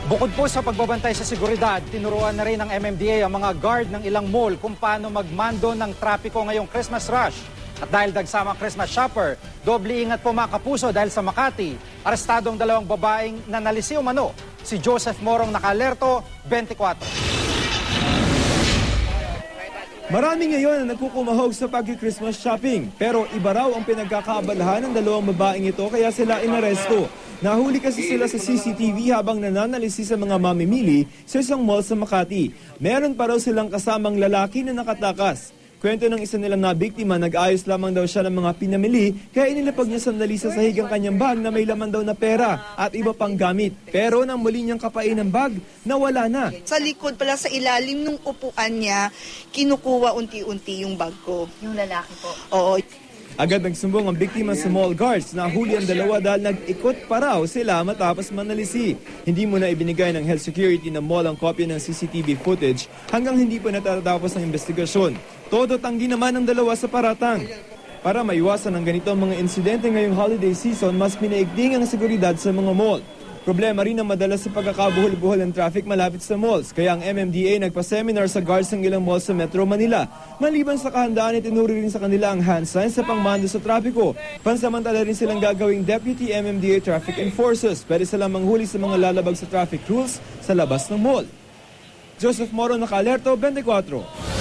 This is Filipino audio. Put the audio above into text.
Bukod po sa pagbabantay sa seguridad, tinuruan na rin ng MMDA ang mga guard ng ilang mall kung paano magmando ng trapiko ngayong Christmas rush. At dahil dagsama Christmas shopper, doble ingat po mga kapuso dahil sa Makati, arestadong dalawang babaeng nanalisi umano, si Joseph Morong nakalerto, 24. Marami ngayon ang nagkukumahog sa pag-Christmas shopping, pero iba raw ang pinagkakaabalahan ng dalawang babaeng ito kaya sila inaresto. Nahuli kasi sila sa CCTV habang nananalisi sa mga mamimili sa isang mall sa Makati. Meron pa raw silang kasamang lalaki na nakatakas. Kwento ng isa nilang nabiktima, nag-ayos lamang daw siya ng mga pinamili kaya inilapag niya sandali sa sahig ang kanyang bag na may laman daw na pera at iba pang gamit. Pero nang muli niyang kapain ang bag, nawala na. Sa likod pala, sa ilalim ng upuan niya, kinukuha unti-unti yung bag ko. Yung lalaki po? Oo. Agad nagsumbong ang biktima sa mall guards na huli ang dalawa dahil nag-ikot pa raw sila matapos manalisi. Hindi muna ibinigay ng health security ng mall ang kopya ng CCTV footage hanggang hindi pa natatapos ang investigasyon. Todo tanggi naman ang dalawa sa paratang. Para maiwasan ang ganitong mga insidente ngayong holiday season, mas pinaigting ang seguridad sa mga mall. Problema rin ang madalas sa pagkakabuhol-buhol ng traffic malapit sa malls. Kaya ang MMDA nagpa-seminar sa guards ng ilang malls sa Metro Manila. Maliban sa kahandaan, itinuri rin sa kanila ang hand signs sa pangmando sa trapiko. Pansamantala rin silang gagawing Deputy MMDA Traffic Enforcers. Pwede silang manghuli sa mga lalabag sa traffic rules sa labas ng mall. Joseph Moro, naka-alerto, 24.